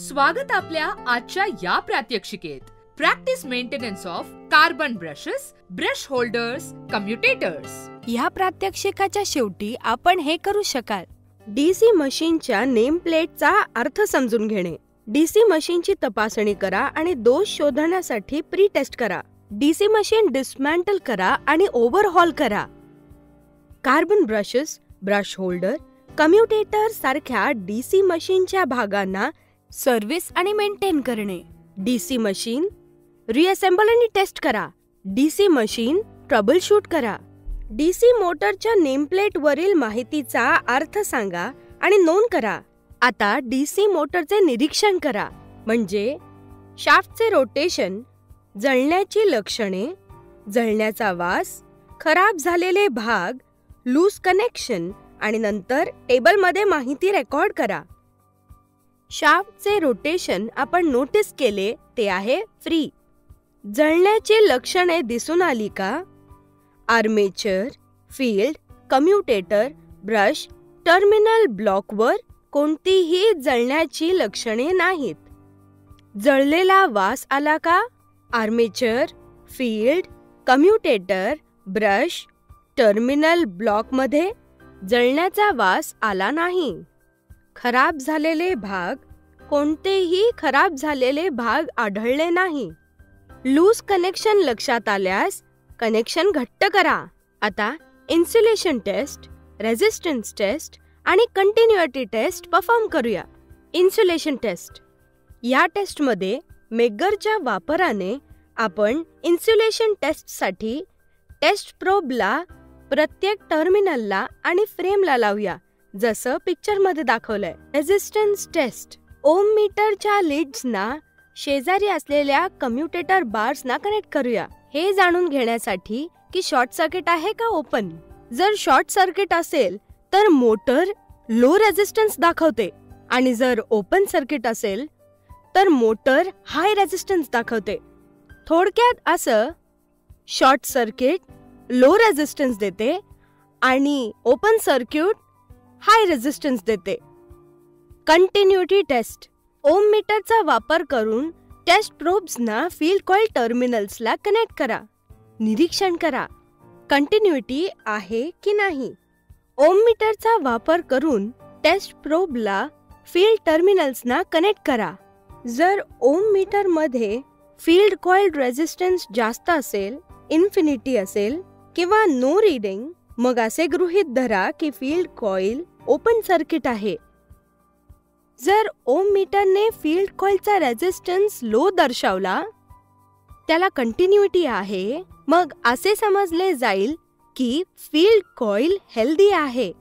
स्वागत आपल्या आजच्या या प्रात्यक्षिकेत. Practice maintenance of carbon brushes, brush holders, commutators. या प्रात्यक्षिकाच्या शेवटी आपण हे करू शकाल: डीसी मशीनच्या नेम प्लेटचा अर्थ समजून घेणे, डीसी मशीनची तपासणी करा आणि दोष शोधण्यासाठी प्री टेस्ट करा, डीसी मशीन डिस्मॅन्टल करा आणि ओव्हरहॉल करा. Carbon brushes, brush holder, commutator सारख्या डीसी मशीनच्या भागांना सर्व्हिस आणि मेंटेन करणे. डीसी मशीन रिअसेंबल आणि टेस्ट करा, डीसी मशीन ट्रबल शूट करा. डीसी मोटरच्या नेमप्लेट वरील माहितीचा अर्थ सांगा आणि नोंद करा. आता डीसी मोटरचे निरीक्षण करा, म्हणजे शाफ्टचे रोटेशन, जळण्याची लक्षणे, जळण्याचा वास, खराब झालेले भाग, लूज कनेक्शन आणि नंतर टेबलमध्ये माहिती रेकॉर्ड करा. शाफ्टचे रोटेशन आपण नोटीस केले ते आहे फ्री. जळण्याची लक्षणे दिसून आली का? Armature, field, commutator, brush, terminal ब्लॉकवर कोणतीही जळण्याची लक्षणे नाहीत. जळलेला वास आला का? Armature, field, commutator, brush, terminal ब्लॉकमध्ये जळण्याचा वास आला नाही. खराब झालेले भाग, कोणतेही खराब झालेले भाग आढळले नाही. लूज कनेक्शन लक्षात आल्यास कनेक्शन घट्ट करा. आता इन्सुलेशन टेस्ट, रेझिस्टन्स टेस्ट आणि कंटिन्युइटी टेस्ट परफॉर्म करूया. Insulation test. या टेस्टमध्ये मेगरच्या वापराने आपण इन्सुलेशन टेस्टसाठी टेस्ट प्रोबला प्रत्येक टर्मिनलला आणि फ्रेमला लावूया, जसं पिक्चरमध्ये दाखवलंय. Resistance taste. ओम मीटरच्या लीड्सना शेजारी असलेल्या कम्युटेटर बार्सना कनेक्ट करूया, हे जाणून घेण्यासाठी की शॉर्ट सर्किट आहे का ओपन. जर शॉर्ट सर्किट असेल तर मोटर लो रेझिस्टन्स दाखवते आणि जर ओपन सर्किट असेल तर मोटर हाय रेझिस्टन्स दाखवते. थोडक्यात असं, शॉर्ट सर्किट लो रेझिस्टन्स देते आणि ओपन सर्किट हाय रेझिस्टन्स देते. कंटिन्युइटी टेस्ट. ओम मीटरचा वापर करून टेस्ट प्रोब्सना फील्ड कॉइल टर्मिनल्सला कनेक्ट करा. निरीक्षण करा, कंटिन्युइटी आहे की नाही. ओम मीटरचा वापर करून टेस्ट प्रोबला फील्ड टर्मिनल्सना कनेक्ट करा. जर ओम मीटरमध्ये फील्ड कॉइल रेझिस्टन्स जास्त असेल, इन्फिनिटी असेल किंवा नो रीडिंग, मग असे गृहीत धरा की फील्ड कॉइल ओपन सर्किट आहे. जर ओम मीटरने फील्ड कॉइलचा रेझिस्टन्स लो दर्शवला, त्याला कंटिन्युइटी आहे, मग असे समजले जाईल की फील्ड कॉइल हेल्दी आहे.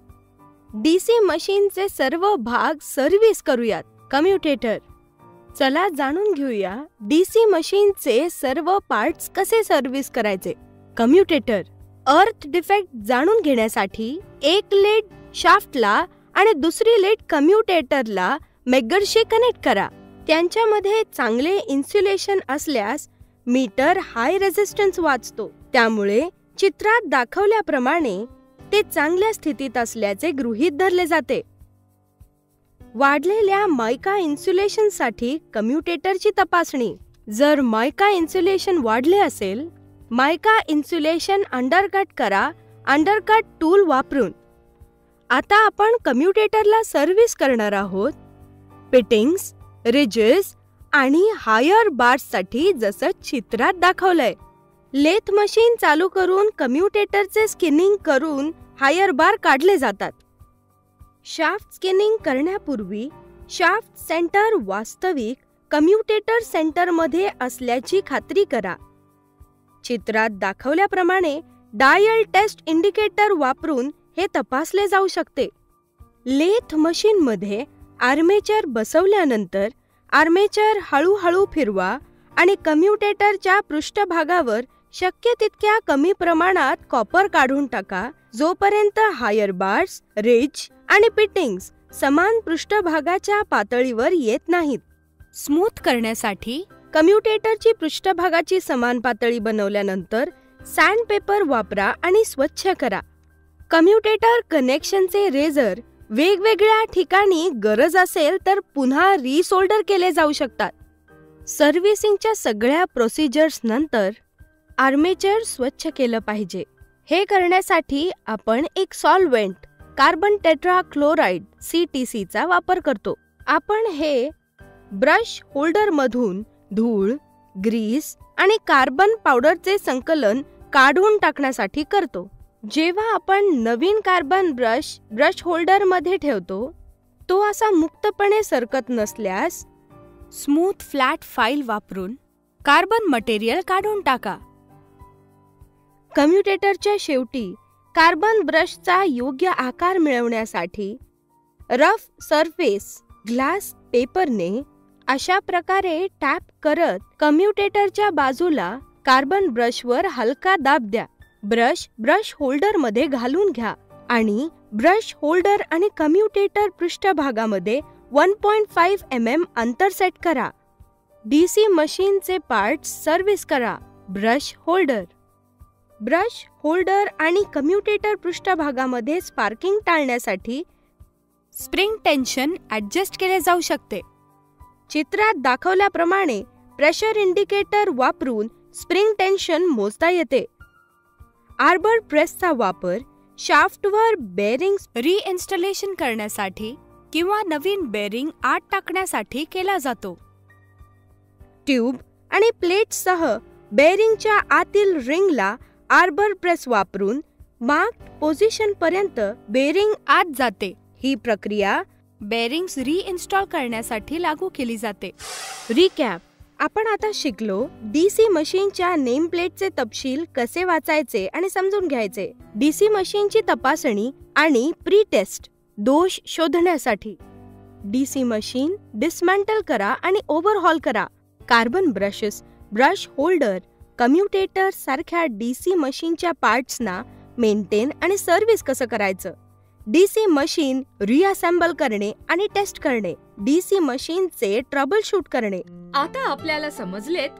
डीसी मशीनचे सर्व भाग सर्व्हिस करूयात. कम्युटेटर. चला जाणून घेऊया डीसी मशीनचे सर्व पार्ट्स कसे सर्व्हिस करायचे. कम्युटेटर. अर्थ डिफेक्ट जाणून घेण्यासाठी एक लीड शाफ्टला आणि दुसरी लीड कम्युटेटरला मेगरशी कनेक्ट करा. त्यांच्यामध्ये चांगले इन्सुलेशन असल्यास मीटर हाय रेझिस्टन्स वाचतो, त्यामुळे चित्रात दाखवल्याप्रमाणे ते चांगल्या स्थितीत असल्याचे गृहीत धरले जाते. वाढलेल्या मायका इन्सुलेशनसाठी कम्युटेटरची तपासणी. जर मायका इन्सुलेशन वाढले असेल, मायका इन्सुलेशन अंडरकट करा, अंडरकट टूल वापरून. आता आपण कम्युटेटरला सर्व्हिस करणार आहोत. फिटिंग्स, रिजेस आणि हायर बार्ससाठी जसं चित्रात दाखवलंय. लेथ मशीन चालू करून कम्युटेटरचे स्किनिंग करून हायर बार काढले जातात. शाफ्ट स्किनिंग करण्यापूर्वी शाफ्ट सेंटर वास्तविक कम्युटेटर सेंटरमध्ये असल्याची खात्री करा. चित्रात दाखवल्याप्रमाणे डायल टेस्ट इंडिकेटर वापरून हे तपासले जाऊ शकते. लेथ मशीनमध्ये आर्मेचर बसवल्यानंतर आर्मेचर हळूहळू फिरवा आणि कम्युटेटरच्या पृष्ठभागावर शक्य तितक्या कमी प्रमाणात कॉपर काढून टाका, जोपर्यंत हायर बार्स, रिज आणि फिटिंग्स समान पृष्ठभागाच्या पातळीवर येत नाहीत. स्मूथ करण्यासाठी कम्युटेटरची पृष्ठभागाची समान पातळी बनवल्यानंतर सँडपेपर वापरा आणि स्वच्छ करा. कम्युटेटर कनेक्शनचे रेझर वेगवेगळ्या ठिकाणी गरज असेल तर पुन्हा रिसोल्डर केले जाऊ शकतात. सर्व्हिसिंगच्या सगळ्या प्रोसिजर्स नंतर आर्मेचर स्वच्छ केलं पाहिजे. हे करण्यासाठी आपण एक सॉल्व्हेंट कार्बन टेट्राक्लोराइड CTC चा वापर करतो. आपण हे ब्रश होल्डर मधून धूळ, ग्रीस आणि कार्बन पावडरचे संकलन काढून टाकण्यासाठी करतो. जेव्हा आपण नवीन कार्बन ब्रश होल्डर मध्ये ठेवतो, तो असा मुक्तपणे सरकत नसल्यास स्मूथ फ्लॅट फाईल वापरून कार्बन मटेरियल काढून टाका. कम्युटेटरच्या शेवटी कार्बन ब्रशचा योग्य आकार मिळवण्यासाठी रफ सरफेस ग्लास पेपरने अशा प्रकारे टॅप करत कम्युटेटरच्या बाजूला कार्बन ब्रशवर हलका दाब द्या. ब्रश होल्डर मध्ये घालून घ्या आणि ब्रश होल्डर आणि कम्युटेटर पृष्ठभागामध्ये 1.5 mm अंतर सेट करा. DC मशीनचे पार्ट्स सर्व्हिस करा. ब्रश होल्डर आणि कम्युटेटर पृष्ठभागामध्ये स्पार्किंग टाळण्यासाठी स्प्रिंग टेन्शन ॲडजस्ट केले जाऊ शकते. चित्रात दाखवल्याप्रमाणे प्रेशर इंडिकेटर वापरून स्प्रिंग टेन्शन मोजता येते. आर्बर प्रेसचा वापर शाफ्टवर बेअरिंग्स रिइन्स्टॉलेशन करण्यासाठी किंवा नवीन बेअरिंग आत टाकण्यासाठी केला जातो. ट्यूब आणि प्लेट्ससह बेअरिंगच्या आतील रिंगला आर्बर प्रेस वापरून मार्क्ड पोझिशन पर्यंत बेअरिंग आत जाते. ही प्रक्रिया बेअरिंग्स रिइन्स्टॉल करण्यासाठी लागू केली जाते. रिकॅप: आपण आता शिकलो DC मशीनच्या नेम प्लेटचे तपशील कसे वाचायचे आणि समजून घ्यायचे. DC मशीनची तपासणी आणि प्री टेस्ट दोष शोधण्यासाठी DC मशीन डिसमॅन्टल करा आणि ओव्हरहॉल करा. Carbon brushes, brush holder, commutator सारख्या DC मशीनच्या पार्ट्सना मेंटेन आणि सर्व्हिस कसं करायचं. DC मशीन रिअसेंबल करणे आणि टेस्ट करणे. DC मशीनचे ट्रबल शूट करणे. आता आपल्याला समजलेत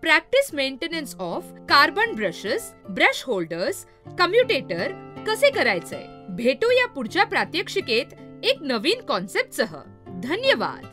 practice maintenance of carbon brushes, brush holders, commutator कसे करायचंय. भेटूया पुढच्या प्रात्यक्षिकेत एक नवीन कॉन्सेप्टसह. धन्यवाद.